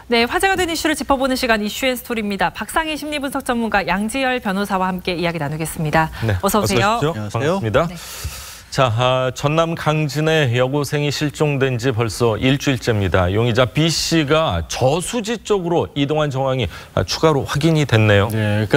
네, 화제가 된 이슈를 짚어보는 시간 이슈앤스토리입니다. 박상희 심리분석 전문가 양지열 변호사와 함께 이야기 나누겠습니다. 네, 어서 오세요. 안녕하세요. 반갑습니다. 네. 자, 전남 강진의 여고생이 실종된 지 벌써 일주일째입니다. 용의자 B 씨가 저수지 쪽으로 이동한 정황이 추가로 확인이 됐네요. 네,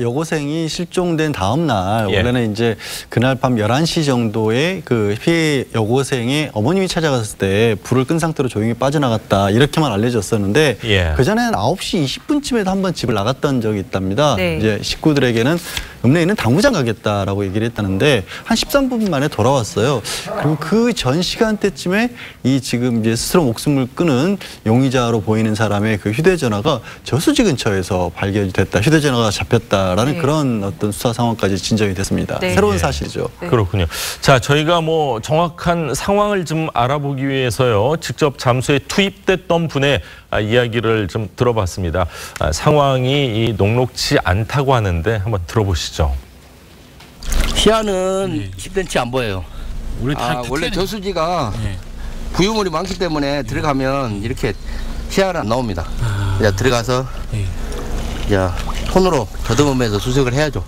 여고생이 실종된 다음 날 원래는 이제 그날 밤 11시 정도에 그 피해 여고생의 어머님이 찾아갔을 때 불을 끈 상태로 조용히 빠져나갔다 이렇게만 알려졌었는데 그 전에는 9시 20분쯤에도 한번 집을 나갔던 적이 있답니다. 네. 이제 식구들에게는 읍내에 있는 당구장 가겠다라고 얘기를 했다는데 한 13분 만에 돌아왔어요. 그리고 그 전 시간대쯤에 이 지금 이제 스스로 목숨을 끊은 용의자로 보이는 사람의 그 휴대전화가 저수지 근처에서 발견이 됐다. 휴대전화가 잡혔다라는 그런 어떤 수사 상황까지 진정이 됐습니다. 네. 새로운 사실이죠. 네. 그렇군요. 자, 저희가 뭐 정확한 상황을 좀 알아보기 위해서요. 직접 잠수에 투입됐던 분의 이야기를 좀 들어봤습니다. 상황이 녹록지 않다고 하는데 한번 들어보시죠. 시야는 10cm 안 보여요. 원래 저수지가 부유물이 많기 때문에 들어가면 이렇게 시야는 안 나옵니다. 이제 들어가서 이제 손으로 더듬으면서 수색을 해야죠.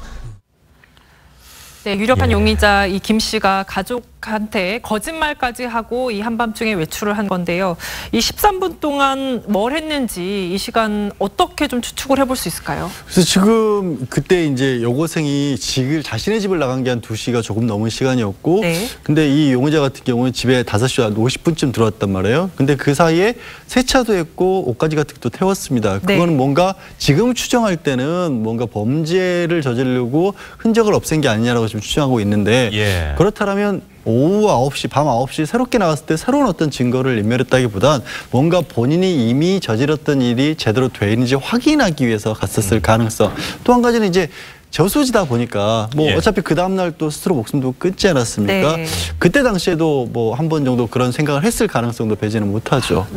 네, 유력한 용의자 이 김 씨가 가족한테 거짓말까지 하고 이 한밤중에 외출을 한 건데요. 이 13분 동안 뭘 했는지 이 시간 어떻게 좀 추측을 해볼 수 있을까요? 그래서 지금 그때 이제 여고생이 자신의 집을 나간 게 한 2시가 조금 넘은 시간이었고 근데 이 용의자 같은 경우는 집에 5시 50분쯤 들어왔단 말이에요. 근데 그 사이에 세차도 했고 옷가지 같은 것도 태웠습니다. 그거는 뭔가 지금 추정할 때는 뭔가 범죄를 저지르려고 흔적을 없앤 게 아니냐라고 지금 추정하고 있는데 그렇다면 오후 9시, 밤 9시 새롭게 나왔을 때 새로운 어떤 증거를 인멸했다기보단 뭔가 본인이 이미 저질렀던 일이 제대로 돼 있는지 확인하기 위해서 갔었을 가능성. 또 한 가지는 이제 저수지다 보니까 뭐 어차피 그 다음날 또 스스로 목숨도 끊지 않았습니까? 그때 당시에도 뭐 한 번 정도 그런 생각을 했을 가능성도 배제는 못하죠.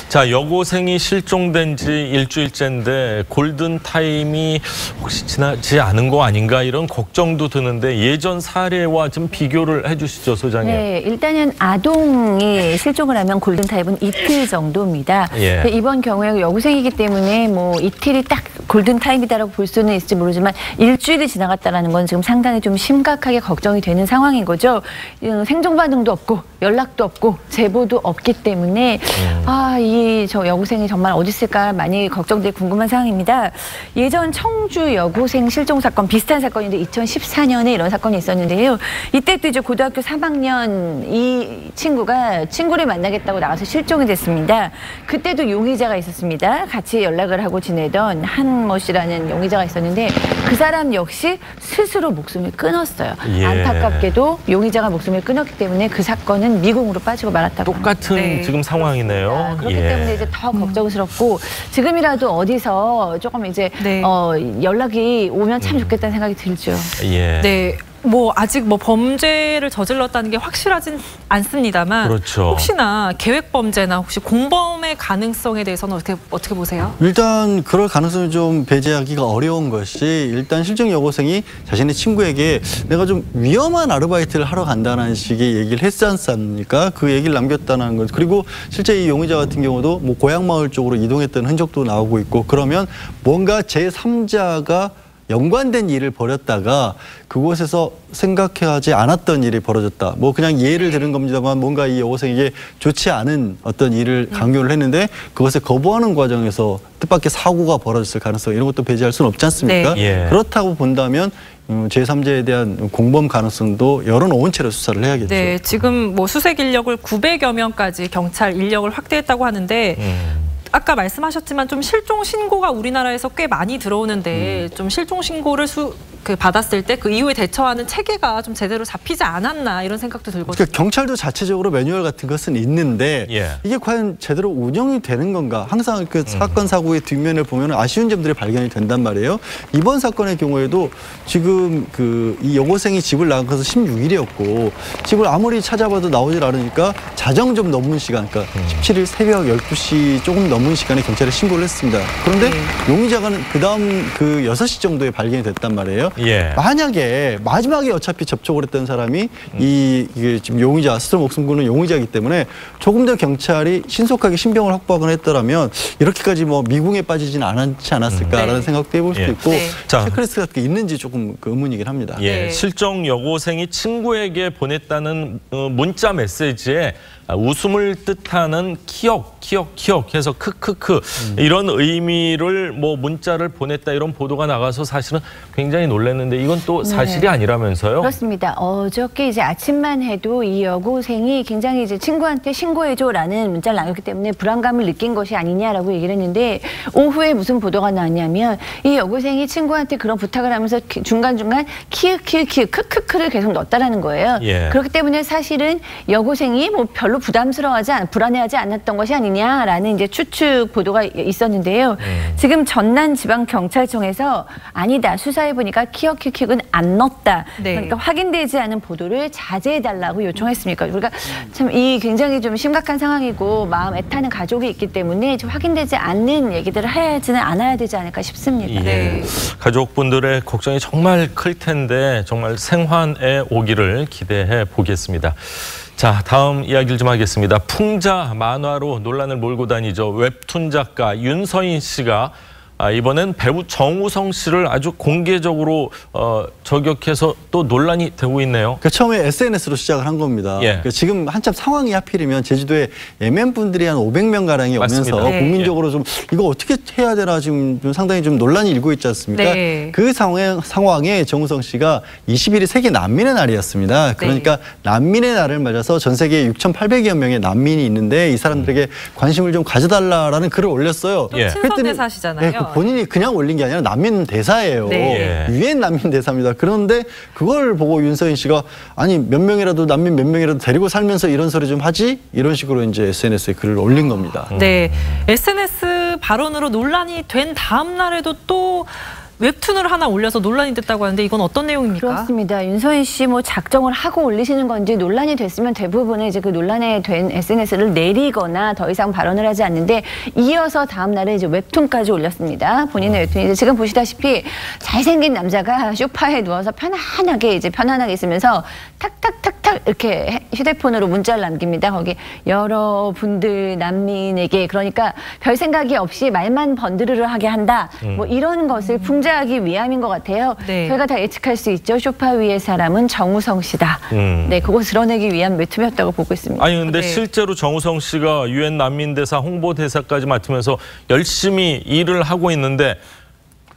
자, 여고생이 실종된 지 일주일째인데 골든타임이 혹시 지나지 않은 거 아닌가 이런 걱정도 드는데 예전 사례와 좀 비교를 해주시죠, 소장님. 네, 일단은 아동이 실종을 하면 골든타임은 이틀 정도입니다. 이번 경우에 여고생이기 때문에 뭐 이틀이 딱 골든타임이다라고 볼 수는 있을지 모르지만 일주일이 지나갔다는 건 지금 상당히 좀 심각하게 걱정이 되는 상황인 거죠. 생존 반응도 없고 연락도 없고 제보도 없기 때문에 저 여고생이 정말 어디 있을까 많이 걱정되고 궁금한 상황입니다. 예전 청주 여고생 실종 사건 비슷한 사건인데 2014년에 이런 사건이 있었는데요. 이때도 이제 고등학교 3학년 이 친구가 친구를 만나겠다고 나가서 실종이 됐습니다. 그때도 용의자가 있었습니다. 같이 연락을 하고 지내던 한모 씨라는 용의자가 있었는데 그 사람 역시 스스로 목숨을 끊었어요. 안타깝게도 용의자가 목숨을 끊었기 때문에 그 사건은 미궁으로 빠지고 말았다고 똑같은 지금 상황이네요. 그렇기 때문에 이제 더 걱정스럽고 지금이라도 어디서 조금 이제 연락이 오면 참 좋겠다는 생각이 들죠. 네. 뭐 아직 뭐 범죄를 저질렀다는 게 확실하진 않습니다만 혹시나 계획 범죄나 혹시 공범의 가능성에 대해서는 어떻게 보세요? 일단 그럴 가능성을 좀 배제하기가 어려운 것이 일단 실종 여고생이 자신의 친구에게 내가 좀 위험한 아르바이트를 하러 간다는 식의 얘기를 했지 않습니까? 그 얘기를 남겼다는 것. 그리고 실제 이 용의자 같은 경우도 뭐 고향 마을 쪽으로 이동했던 흔적도 나오고 있고 그러면 뭔가 제3자가 연관된 일을 벌였다가 그곳에서 생각하지 않았던 일이 벌어졌다. 뭐 그냥 예를 들은 겁니다만 뭔가 이 여고생에게 좋지 않은 어떤 일을 강요를 했는데 그것을 거부하는 과정에서 뜻밖의 사고가 벌어졌을 가능성 이런 것도 배제할 수는 없지 않습니까? 그렇다고 본다면 제3자에 대한 공범 가능성도 열어놓은 채로 수사를 해야겠죠. 네, 지금 뭐 수색 인력을 900여 명까지 경찰 인력을 확대했다고 하는데 아까 말씀하셨지만 좀 실종 신고가 우리나라에서 꽤 많이 들어오는데 좀 실종 신고를 받았을 때 그 이후에 대처하는 체계가 좀 제대로 잡히지 않았나 이런 생각도 들거든요. 그러니까 경찰도 자체적으로 매뉴얼 같은 것은 있는데 이게 과연 제대로 운영이 되는 건가? 항상 그 사건 사고의 뒷면을 보면 아쉬운 점들이 발견이 된단 말이에요. 이번 사건의 경우에도 지금 이 여고생이 집을 나간 것은 16일이었고 집을 아무리 찾아봐도 나오질 않으니까 자정 좀 넘은 시간, 그러니까 17일 새벽 12시 조금 넘은 시간에 경찰에 신고를 했습니다. 그런데 용의자가 그다음 6시 정도에 발견이 됐단 말이에요. 만약에 마지막에 어차피 접촉을 했던 사람이 이게 지금 용의자, 스스로 목숨 끊은 용의자이기 때문에 조금 더 경찰이 신속하게 신병을 확보하거나 했더라면 이렇게까지 뭐 미궁에 빠지지는 않지 않았을까라는 생각도 해볼 수도 있고 체크리스트 같은 게 있는지 조금 의문이긴 합니다. 실종 여고생이 친구에게 보냈다는 문자 메시지에 웃음을 뜻하는 키역 해서 크크크 이런 의미를 뭐 문자를 보냈다 이런 보도가 나가서 사실은 굉장히 놀랐는데 이건 또 사실이 아니라면서요? 그렇습니다. 어저께 이제 아침만 해도 이 여고생이 굉장히 이제 친구한테 신고해줘라는 문자를 남겼기 때문에 불안감을 느낀 것이 아니냐라고 얘기를 했는데 오후에 무슨 보도가 나왔냐면 이 여고생이 친구한테 그런 부탁을 하면서 중간중간 키읔 크크크를 계속 넣었다라는 거예요. 그렇기 때문에 사실은 여고생이 뭐 별로 불안해하지 않았던 것이 아니냐라는 이제 추측 보도가 있었는데요. 지금 전남지방경찰청에서 아니다 수사해 보니까 키읔은 안 넣었다. 그러니까 확인되지 않은 보도를 자제해달라고 요청했습니까? 그러니까 참 이 굉장히 좀 심각한 상황이고 마음 애타는 가족이 있기 때문에 좀 확인되지 않는 얘기들을 하지는 않아야 되지 않을까 싶습니다. 가족분들의 걱정이 정말 클 텐데 정말 생환에 오기를 기대해 보겠습니다. 자, 다음 이야기를 좀 하겠습니다. 풍자 만화로 논란을 몰고 다니죠. 웹툰 작가 윤서인 씨가 이번엔 배우 정우성 씨를 아주 공개적으로 저격해서 또 논란이 되고 있네요. 그러니까 처음에 SNS로 시작을 한 겁니다. 그러니까 지금 한참 상황이 하필이면 제주도에 MN분들이 한 500명 가량이 오면서 국민적으로 좀 이거 어떻게 해야 되나 지금 좀 상당히 좀 논란이 일고 있지 않습니까? 그 상황에 정우성 씨가 20일이 세계 난민의 날이었습니다. 그러니까 난민의 날을 맞아서 전 세계에 6,800여 명의 난민이 있는데 이 사람들에게 관심을 좀 가져달라라는 글을 올렸어요. 친선 대사시잖아요. 본인이 그냥 올린 게 아니라 난민 대사예요. 유엔 난민 대사입니다. 그런데 그걸 보고 윤서인 씨가 아니 몇 명이라도 난민 몇 명이라도 데리고 살면서 이런 소리 좀 하지? 이런 식으로 이제 SNS에 글을 올린 겁니다. SNS 발언으로 논란이 된 다음 날에도 또 웹툰을 하나 올려서 논란이 됐다고 하는데 이건 어떤 내용입니까? 그렇습니다. 윤서인 씨 뭐 작정을 하고 올리시는 건지 논란이 됐으면 대부분은 이제 그 논란에 된 SNS를 내리거나 더 이상 발언을 하지 않는데 이어서 다음 날에 이제 웹툰까지 올렸습니다. 본인의 웹툰이 이제 지금 보시다시피 잘생긴 남자가 소파에 누워서 편안하게 있으면서 탁탁탁탁 이렇게 휴대폰으로 문자를 남깁니다. 거기 여러분들 난민에게 그러니까 별 생각이 없이 말만 번드르르 하게 한다. 뭐 이런 것을 풍자하기 위함인 것 같아요. 저희가 다 예측할 수 있죠. 소파 위의 사람은 정우성 씨다. 그거 드러내기 위한 웹툰이었다고 보고 있습니다. 아니 근데 실제로 정우성 씨가 유엔 난민대사 홍보대사까지 맡으면서 열심히 일을 하고 있는데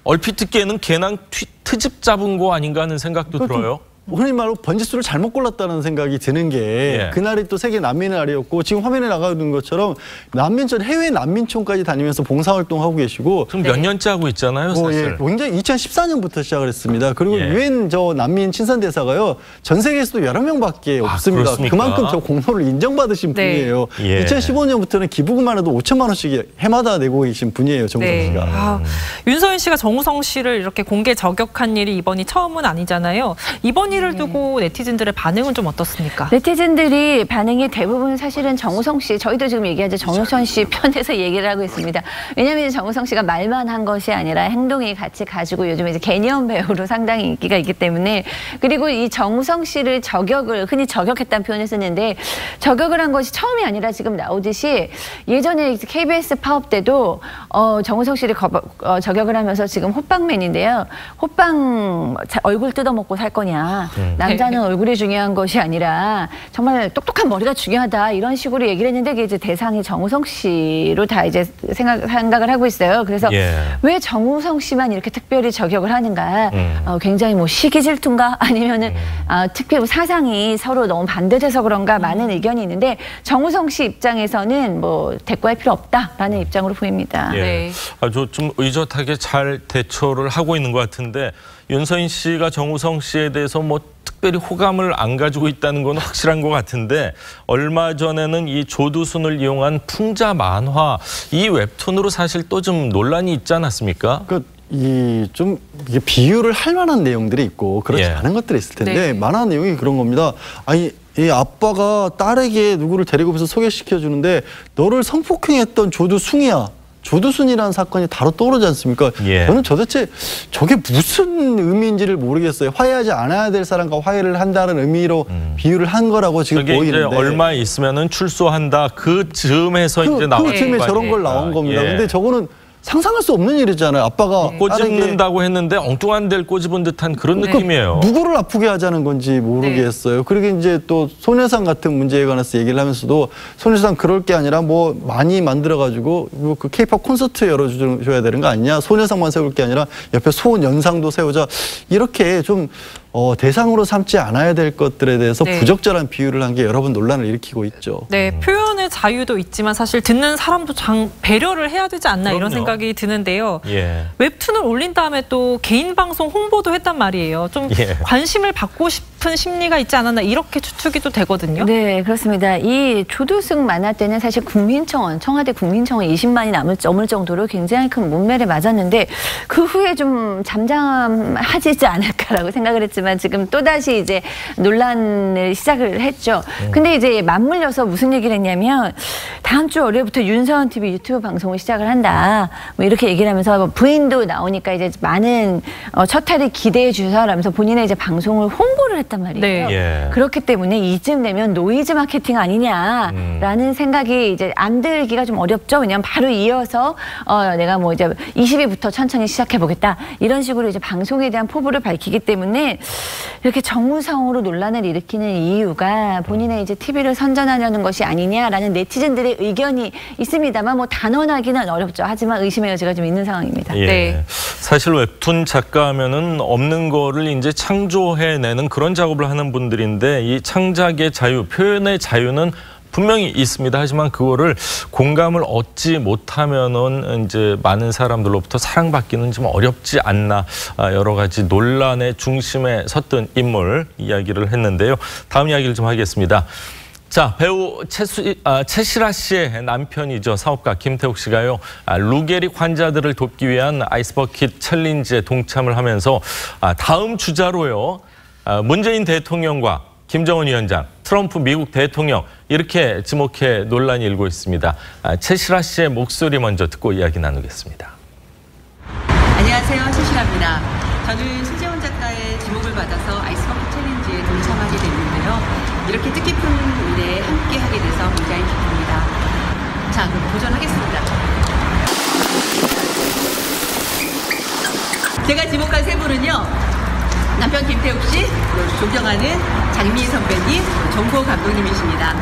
얼핏 듣기에는 걔랑 트집 잡은 거 아닌가 하는 생각도 들어요. 흔히 말로 번지수를 잘못 골랐다는 생각이 드는 게 그날이 또 세계 난민의 날이었고 지금 화면에 나가는 것처럼 난민촌 해외 난민촌까지 다니면서 봉사활동하고 계시고 지금 몇 년째 하고 있잖아요, 사실. 굉장히 2014년부터 시작을 했습니다. 그리고 유엔 저 난민 친선대사가요 전 세계에서도 여러 명밖에 없습니다. 그렇습니까? 그만큼 저 공로를 인정받으신 분이에요. 2015년부터는 기부금만 해도 5천만 원씩 해마다 내고 계신 분이에요, 정우성 씨가. 윤서인 씨가 정우성 씨를 이렇게 공개 저격한 일이 이번이 처음은 아니잖아요. 이번 일을 두고 네티즌들의 반응은 좀 어떻습니까? 네티즌들이 반응이 대부분 사실은 정우성 씨, 저희도 지금 얘기하죠. 정우성 씨 편에서 얘기를 하고 있습니다. 왜냐하면 정우성 씨가 말만 한 것이 아니라 행동이 같이 가지고 요즘 이제 개념 배우로 상당히 인기가 있기 때문에 그리고 이 정우성 씨를 흔히 저격했다는 표현을 쓰는데 저격을 한 것이 처음이 아니라 지금 나오듯이 예전에 KBS 파업 때도 정우성 씨를 저격을 하면서 지금 호빵맨인데요. 호빵 얼굴 뜯어먹고 살 거냐. 남자는 얼굴이 중요한 것이 아니라 정말 똑똑한 머리가 중요하다 이런 식으로 얘기를 했는데 그게 이제 대상이 정우성 씨로 다 이제 생각을 하고 있어요. 그래서 왜 정우성 씨만 이렇게 특별히 저격을 하는가? 굉장히 뭐 시기 질투인가 아니면은 특히 사상이 서로 너무 반대돼서 그런가 많은 의견이 있는데 정우성 씨 입장에서는 뭐 대꾸할 필요 없다라는 입장으로 보입니다. 아주 좀 의젓하게 잘 대처를 하고 있는 것 같은데. 윤서인 씨가 정우성 씨에 대해서 뭐 특별히 호감을 안 가지고 있다는 건 확실한 것 같은데 얼마 전에는 이 조두순을 이용한 풍자 만화 이 웹툰으로 사실 또 좀 논란이 있지 않았습니까? 이게 비유를 할 만한 내용들이 있고 그렇지 않은 것들이 있을 텐데 만화 내용이 그런 겁니다. 아니 이 아빠가 딸에게 누구를 데리고 오면서 소개시켜 주는데 너를 성폭행했던 조두숭이야. 조두순이라는 사건이 바로 떠오르지 않습니까? 예. 저는 도대체 저게 무슨 의미인지를 모르겠어요. 화해하지 않아야 될 사람과 화해를 한다는 의미로 비유를 한 거라고 지금 보이는데. 이제 얼마 있으면은 출소한다. 그 즈음에서 이제 나온 그 즈음에 저런 걸 나온 겁니다. 근데 저거는 상상할 수 없는 일이잖아요. 아빠가 꼬집는다고 했는데 엉뚱한 데를 꼬집은 듯한 그런 느낌이에요. 누구를 아프게 하자는 건지 모르겠어요. 그리고 이제 또 소녀상 같은 문제에 관해서 얘기를 하면서도 소녀상 그럴 게 아니라 뭐 많이 만들어가지고 그 K-팝 콘서트 열어줘야 되는 거 아니냐. 소녀상만 세울 게 아니라 옆에 소년상도 세우자. 이렇게 좀 대상으로 삼지 않아야 될 것들에 대해서 부적절한 비유를 한 게 여러 번 논란을 일으키고 있죠. 네, 표현의 자유도 있지만 사실 듣는 사람도 배려를 해야 되지 않나 이런 생각이 드는데요. 웹툰을 올린 다음에 또 개인 방송 홍보도 했단 말이에요. 좀 관심을 받고 싶은 심리가 있지 않았나 이렇게 추측이 또 되거든요. 네, 그렇습니다. 이 조두승 만화 때는 사실 국민청원, 청와대 국민청원 20만이 넘을 정도로 굉장히 큰 문매를 맞았는데 그 후에 좀 잠잠하지 않을까라고 생각을 했지만 지금 또다시 이제 논란을 시작을 했죠. 근데 이제 맞물려서 무슨 얘기를 했냐면 다음 주 월요일부터 윤서원 TV 유튜브 방송을 시작을 한다. 뭐 이렇게 얘기를 하면서 뭐 부인도 나오니까 이제 많은 첫 회를 기대해 주셔라면서 본인의 이제 방송을 홍보를 했단 말이에요. 그렇기 때문에 이쯤 되면 노이즈 마케팅 아니냐라는 생각이 이제 안 들기가 좀 어렵죠. 왜냐하면 바로 이어서 내가 뭐 이제 20위부터 천천히 시작해 보겠다 이런 식으로 이제 방송에 대한 포부를 밝히기 때문에 이렇게 정우성으로 논란을 일으키는 이유가 본인의 이제 TV를 선전하려는 것이 아니냐라는 네티즌들의 의견이 있습니다만 뭐 단언하기는 어렵죠. 하지만 의심의 여지가 좀 있는 상황입니다. 사실 웹툰 작가하면은 없는 거를 이제 창조해내는 그런 작업을 하는 분들인데 이 창작의 자유, 표현의 자유는 분명히 있습니다. 하지만 그거를 공감을 얻지 못하면은 이제 많은 사람들로부터 사랑받기는 좀 어렵지 않나 여러 가지 논란의 중심에 섰던 인물 이야기를 했는데요. 다음 이야기를 좀 하겠습니다. 자, 배우 최시라 씨의 남편이죠. 사업가 김태욱 씨가요. 루게릭 환자들을 돕기 위한 아이스버킷 챌린지에 동참을 하면서 다음 주자로요. 문재인 대통령과 김정은 위원장, 트럼프 미국 대통령 이렇게 지목해 논란이 일고 있습니다. 최시라 씨의 목소리 먼저 듣고 이야기 나누겠습니다. 안녕하세요. 최시라입니다. 저는 최재원 작가의 지목을 받아서 아이스버킷 챌린지에 동참하게 됐는데요. 이렇게 뜻깊은 일에 함께하게 돼서 굉장히 기쁩니다. 자, 그럼 도전하겠습니다. 제가 지목한 세 분은요. 남편 김태욱 씨, 존경하는 장미희 선배님, 정도원 감독님이십니다.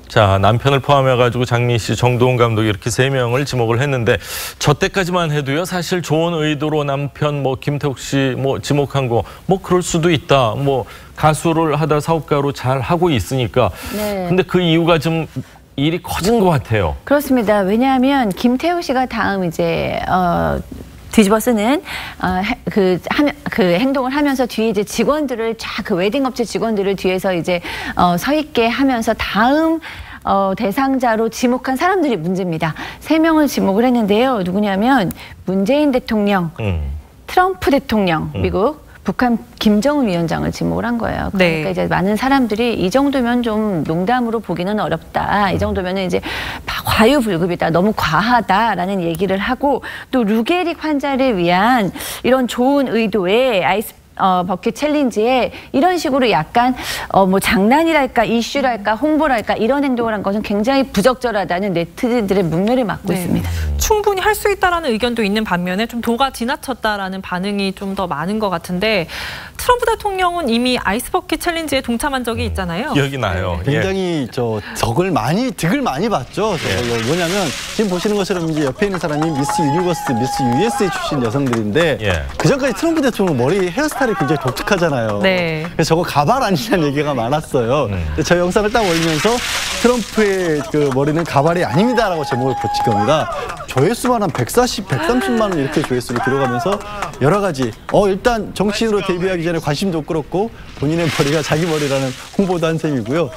자, 남편을 포함해가지고 장미희 씨, 정도원 감독 이렇게 3명을 지목을 했는데 저 때까지만 해도요. 사실 좋은 의도로 남편 김태욱 씨 지목한 거 그럴 수도 있다. 가수를 하다 사업가로 잘 하고 있으니까. 근데 그 이유가 좀 일이 커진 것 같아요. 그렇습니다. 왜냐하면 김태욱 씨가 다음 이제 뒤집어 쓰는 그 행동을 하면서 뒤에 이제 직원들을 쫙 그 웨딩 업체 직원들을 뒤에서 이제 서 있게 하면서 다음 대상자로 지목한 사람들이 문제입니다. 3명을 지목을 했는데요. 누구냐면 문재인 대통령, 트럼프 대통령, 미국, 북한 김정은 위원장을 지목을 한 거예요. 그러니까 이제 많은 사람들이 이 정도면 좀 농담으로 보기는 어렵다. 이 정도면 이제 과유불급이다. 너무 과하다라는 얘기를 하고 또 루게릭 환자를 위한 이런 좋은 의도의 버킷 챌린지에 이런 식으로 약간 장난이랄까 이슈랄까 홍보랄까 이런 행동을 한 것은 굉장히 부적절하다는 네티즌들의 문매를 맞고 있습니다. 충분히 할 수 있다라는 의견도 있는 반면에 좀 도가 지나쳤다라는 반응이 좀 더 많은 것 같은데 트럼프 대통령은 이미 아이스버킷 챌린지에 동참한 적이 있잖아요. 기억이 나요. 굉장히 득을 많이 봤죠. 뭐냐면 지금 보시는 것처럼 이제 옆에 있는 사람이 미스 유니버스, 미스 USA 출신 여성들인데 그 전까지 트럼프 대통령 머리 헤어스타일이 굉장히 독특하잖아요. 그래서 저거 가발 아니냐는 얘기가 많았어요. 저 영상을 딱 올리면서 트럼프의 그 머리는 가발이 아닙니다라고 제목을 붙인 겁니다. 조회수만 한 140, 130만 원 이렇게 조회수를 기록하면서 여러 가지 일단 정치인으로 데뷔하기 전에 관심도 끌었고 본인의 머리가 자기 머리라는 홍보도 한 셈이고요.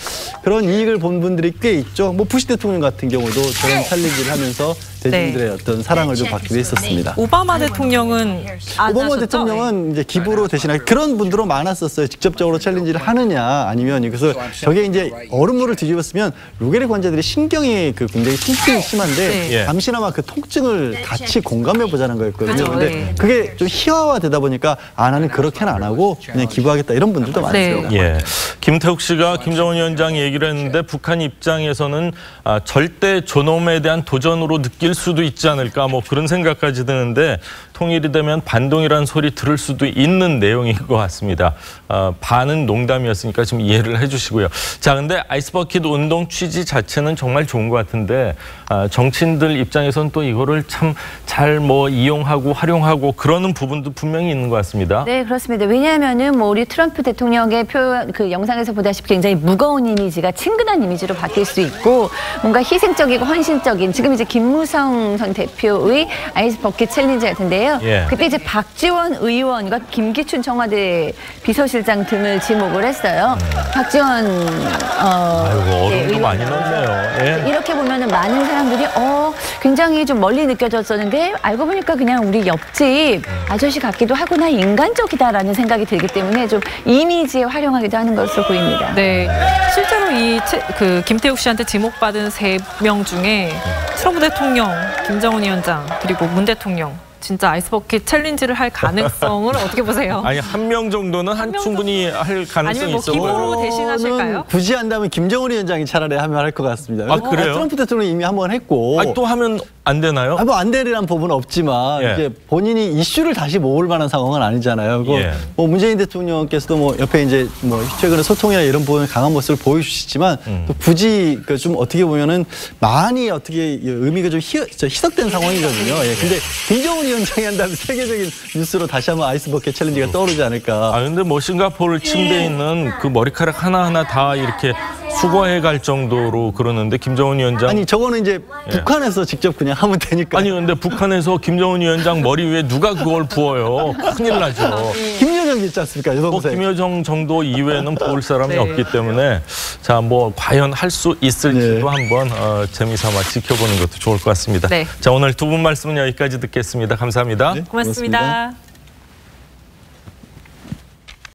그런 이익을 본 분들이 꽤 있죠. 부시 대통령 같은 경우도 저런 챌린지를 하면서 대중들의 어떤 사랑을 좀 받기도 했었습니다. 오바마 대통령은 안 오바마 하셨죠? 대통령은 이제 기부로 대신하기 그런 분들은 많았었어요. 직접적으로 챌린지를 하느냐 아니면 그래서 저게 이제 얼음물을 뒤집었으면 루게릭 환자들이 신경이 굉장히 통증이 심한데 잠시나마 그 통증을 같이 공감해 보자는 거였거든요. 그런데 그게 좀 희화화되다 보니까 나는 그렇게는 안 하고 그냥 기부하겠다 이런 분들도 많습니다. 예. 김태욱 씨가 김정은 위원장 얘기를 했는데 북한 입장에서는 절대 존엄에 대한 도전으로 느낄 수도 있지 않을까 뭐 그런 생각까지 드는데 통일이 되면 반동이라는 소리 들을 수도 있는 내용인 것 같습니다. 반은 농담이었으니까 좀 이해를 해주시고요. 자, 근데 아이스버킷 운동 취지 자체는 정말 좋은 것 같은데 정치인들 입장에서는 또 이거를 참 잘 뭐 이용하고 활용하고 그러는 부분도 분명히 있는 것 같습니다. 네, 그렇습니다. 왜냐하면은 뭐 우리 트럼프 대통령의 표현 그 영상에서 보다시피 굉장히 무거운 이미지가 친근한 이미지로 바뀔 수 있고 뭔가 희생적이고 헌신적인 지금 이제 김무성 전 대표의 아이스버킷 챌린지 같은데요. 그때 이제 박지원 의원과 김기춘 청와대 비서실장 등을 지목을 했어요. 박지원 아이고, 얼음도 많이 넣었네요. 이렇게 보면은 많은 사람들이 굉장히 좀 멀리 느껴졌었는데 알고 보니까 그냥 우리 옆집 아저씨 같기도 하구나 인간적이다라는 생각이 들기 때문에 좀 이미지에 활용하기도 하는 것으로 보입니다. 네, 실제로 김태욱 씨한테 지목받은 3명 중에 트럼프 대통령, 김정은 위원장 그리고 문 대통령 진짜 아이스버킷 챌린지를 할 가능성을 어떻게 보세요? 아니 한 명 정도는 충분히 할 가능성이 있어. 아니면 뭐 기부로 대신하실까요? 굳이 한다면 김정은 위원장이 차라리 하면 할 것 같습니다. 아, 그래요? 트럼프 대통령이 이미 한번 했고. 또 하면 안 되나요? 뭐 안 되리란 법은 없지만 이제 본인이 이슈를 다시 모을 만한 상황은 아니잖아요. 뭐 문재인 대통령께서도 뭐 옆에 이제 뭐 최근에 소통이나 이런 부분 강한 모습을 보여주시지만 또 굳이 좀 어떻게 보면은 많이 어떻게 의미가 좀 희석된 상황이거든요. 근데 김정은 위원장이 한다면 세계적인 뉴스로 다시 한번 아이스버킷 챌린지가 떠오르지 않을까. 근데 뭐 싱가포르 침대에 있는 그 머리카락 하나하나 다 이렇게 수거해 갈 정도로 그러는데 김정은 위원장 아니 저거는 이제 북한에서 직접 그냥 하면 되니까. 아니 근데 북한에서 김정은 위원장 머리 위에 누가 그걸 부어요? 큰일 나죠. 김여정 있지 않습니까? 김여정 정도 이외에는 부을 사람이 없기 때문에 자, 뭐 과연 할 수 있을지도 한번 재미삼아 지켜보는 것도 좋을 것 같습니다. 자, 오늘 두 분 말씀은 여기까지 듣겠습니다. 감사합니다. 고맙습니다.